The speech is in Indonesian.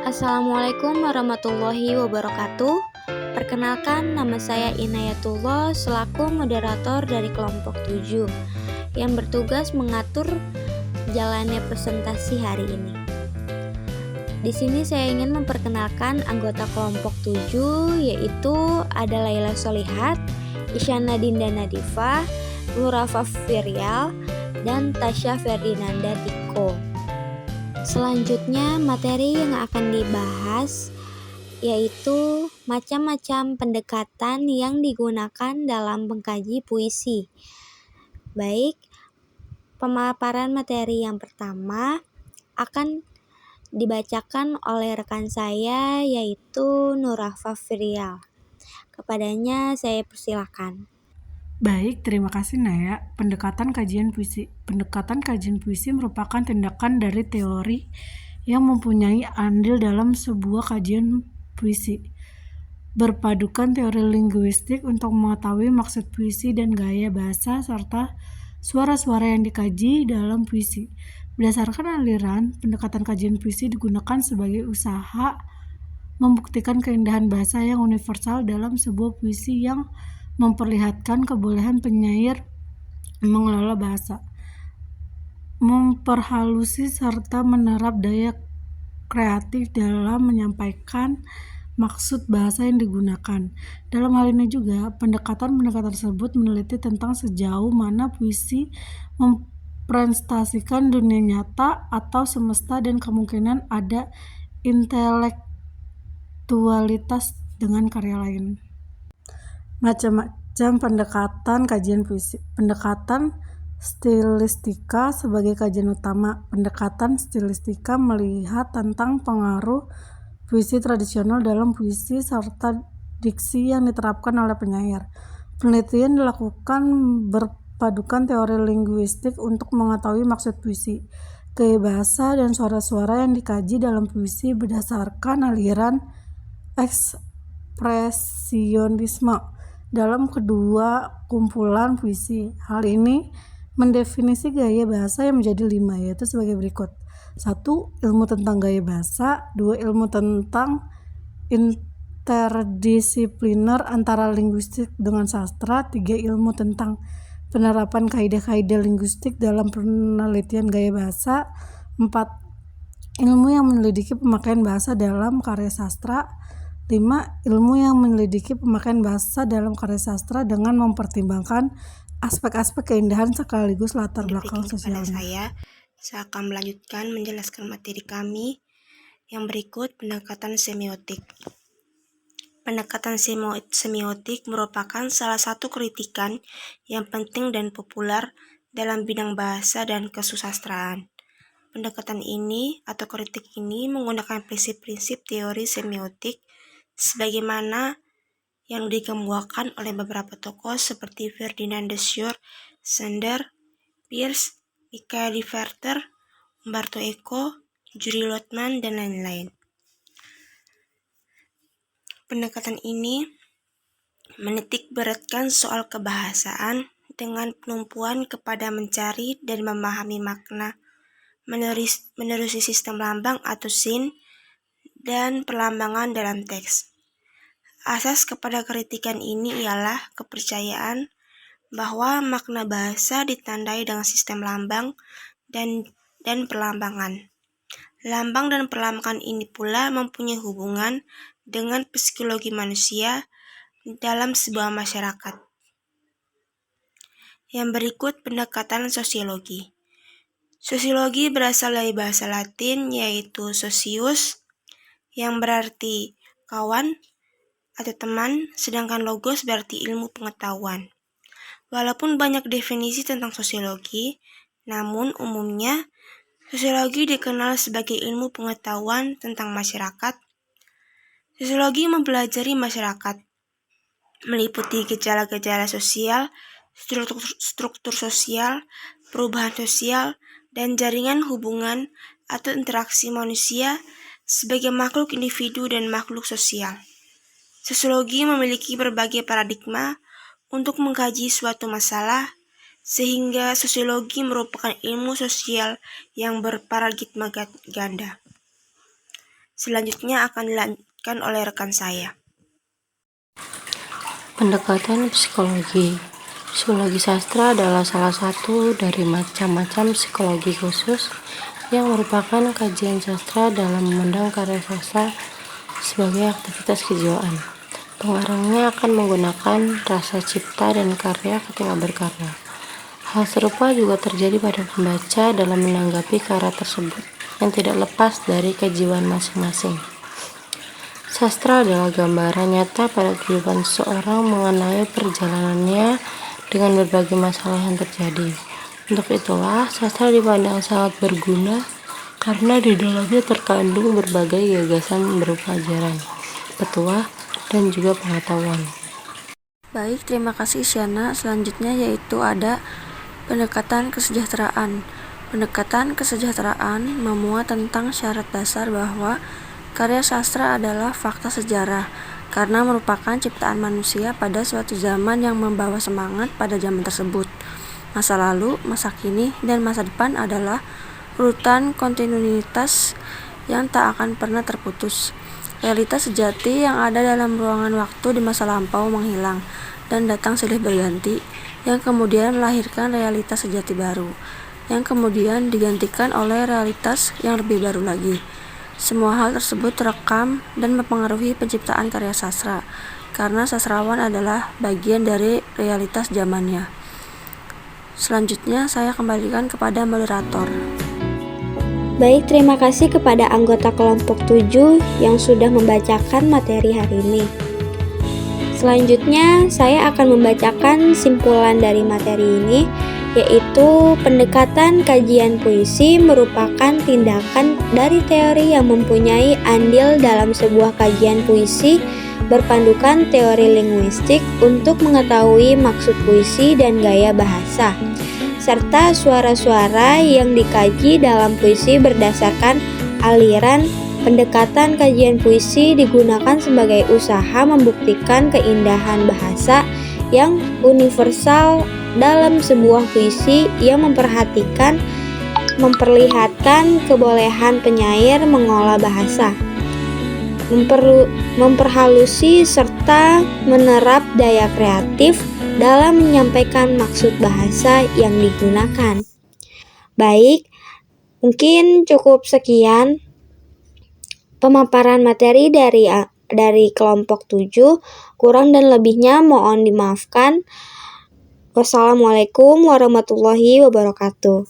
Assalamualaikum warahmatullahi wabarakatuh. Perkenalkan, nama saya Inayatullah selaku moderator dari kelompok 7 yang bertugas mengatur jalannya presentasi hari ini. Di sini saya ingin memperkenalkan anggota kelompok 7, yaitu ada Laila Solihat, Isyana Dinda Nadifah, Nurafa Firial, dan Tasya Ferdinanda Tiko. Selanjutnya, materi yang akan dibahas yaitu macam-macam pendekatan yang digunakan dalam mengkaji puisi. Baik, pemaparan materi yang pertama akan dibacakan oleh rekan saya yaitu Nurafa Firial. Kepadanya saya persilakan. Baik, terima kasih Naya. Pendekatan kajian puisi. Pendekatan kajian puisi merupakan tindakan dari teori yang mempunyai andil dalam sebuah kajian puisi. Berpadukan teori linguistik untuk mengetahui maksud puisi dan gaya bahasa serta suara-suara yang dikaji dalam puisi. Berdasarkan aliran, pendekatan kajian puisi digunakan sebagai usaha membuktikan keindahan bahasa yang universal dalam sebuah puisi yang memperlihatkan kebolehan penyair mengelola bahasa, memperhalusi serta menerap daya kreatif dalam menyampaikan maksud bahasa yang digunakan. Dalam hal ini juga, pendekatan-pendekatan tersebut meneliti tentang sejauh mana puisi mempresentasikan dunia nyata atau semesta dan kemungkinan ada intelektualitas dengan karya lain. Macam-macam pendekatan kajian puisi. Pendekatan stilistika sebagai kajian utama. Pendekatan stilistika melihat tentang pengaruh puisi tradisional dalam puisi serta diksi yang diterapkan oleh penyair. Penelitian dilakukan berpadukan teori linguistik untuk mengetahui maksud puisi, gaya bahasa, dan suara-suara yang dikaji dalam puisi berdasarkan aliran ekspresionisme dalam kedua kumpulan puisi. Hal ini mendefinisi gaya bahasa yang menjadi 5, yaitu sebagai berikut. 1. Ilmu tentang gaya bahasa. 2. Ilmu tentang interdisipliner antara linguistik dengan sastra. 3. Ilmu tentang penerapan kaidah-kaidah linguistik dalam penelitian gaya bahasa. 4. Ilmu yang menyelidiki pemakaian bahasa dalam karya sastra. 5. Ilmu yang menyelidiki pemakaian bahasa dalam karya sastra dengan mempertimbangkan aspek-aspek keindahan sekaligus latar belakang sosialnya. Saya akan melanjutkan menjelaskan materi kami yang berikut, pendekatan semiotik. Pendekatan semiotik merupakan salah satu kritikan yang penting dan populer dalam bidang bahasa dan kesusastraan. Pendekatan ini atau kritik ini menggunakan prinsip-prinsip teori semiotik sebagaimana yang dikemukakan oleh beberapa tokoh seperti Ferdinand de Saussure, Sander, Peirce, Michael Werther, Umberto Eco, Juri Lotman, dan lain-lain. Pendekatan ini menitik beratkan soal kebahasaan dengan penumpuan kepada mencari dan memahami makna menerusi sistem lambang atau sin dan perlambangan dalam teks. Asas kepada kritikan ini ialah kepercayaan bahwa makna bahasa ditandai dengan sistem lambang dan perlambangan. Lambang dan perlambangan ini pula mempunyai hubungan dengan psikologi manusia dalam sebuah masyarakat. Yang berikut pendekatan sosiologi. Sosiologi berasal dari bahasa Latin yaitu socius yang berarti kawan atau teman, sedangkan logos berarti ilmu pengetahuan. Walaupun banyak definisi tentang sosiologi, namun umumnya sosiologi dikenal sebagai ilmu pengetahuan tentang masyarakat. Sosiologi mempelajari masyarakat, meliputi gejala-gejala sosial, struktur sosial, perubahan sosial, dan jaringan hubungan atau interaksi manusia sebagai makhluk individu dan makhluk sosial. Sosiologi memiliki berbagai paradigma untuk mengkaji suatu masalah, sehingga sosiologi merupakan ilmu sosial yang berparadigma ganda. Selanjutnya akan dilanjutkan oleh rekan saya. Pendekatan psikologi. Psikologi sastra adalah salah satu dari macam-macam psikologi khusus yang merupakan kajian sastra dalam memandang karya sastra sebagai aktivitas kejiwaan. Pengarangnya akan menggunakan rasa cipta dan karya ketika berkarya. Hal serupa juga terjadi pada pembaca dalam menanggapi karya tersebut yang tidak lepas dari kejiwaan masing-masing. Sastra adalah gambaran nyata pada kehidupan seseorang mengenai perjalanannya dengan berbagai masalah yang terjadi. Untuk itulah, sastra dipandang sangat berguna karena di dalamnya terkandung berbagai gagasan berupa ajaran, petuah, dan juga pengetahuan. Baik, terima kasih Isyana. Selanjutnya yaitu ada pendekatan kesejahteraan. Pendekatan kesejahteraan memuat tentang syarat dasar bahwa karya sastra adalah fakta sejarah karena merupakan ciptaan manusia pada suatu zaman yang membawa semangat pada zaman tersebut. Masa lalu, masa kini, dan masa depan adalah urutan kontinuitas yang tak akan pernah terputus. Realitas sejati yang ada dalam ruangan waktu di masa lampau menghilang dan datang silih berganti, yang kemudian melahirkan realitas sejati baru, yang kemudian digantikan oleh realitas yang lebih baru lagi. Semua hal tersebut terekam dan mempengaruhi penciptaan karya sastra, karena sastrawan adalah bagian dari realitas zamannya. Selanjutnya saya kembalikan kepada moderator. Baik, terima kasih kepada anggota kelompok 7 yang sudah membacakan materi hari ini. Selanjutnya, saya akan membacakan simpulan dari materi ini, yaitu pendekatan kajian puisi merupakan tindakan dari teori yang mempunyai andil dalam sebuah kajian puisi berpandukan teori linguistik untuk mengetahui maksud puisi dan gaya bahasa, serta suara-suara yang dikaji dalam puisi berdasarkan aliran. Pendekatan kajian puisi digunakan sebagai usaha membuktikan keindahan bahasa yang universal dalam sebuah puisi yang memperlihatkan kebolehan penyair mengolah bahasa, memperhalusi serta menerap daya kreatif dalam menyampaikan maksud bahasa yang digunakan. Baik, mungkin cukup sekian pemaparan materi dari kelompok 7. Kurang dan lebihnya mohon dimaafkan. Wassalamualaikum warahmatullahi wabarakatuh.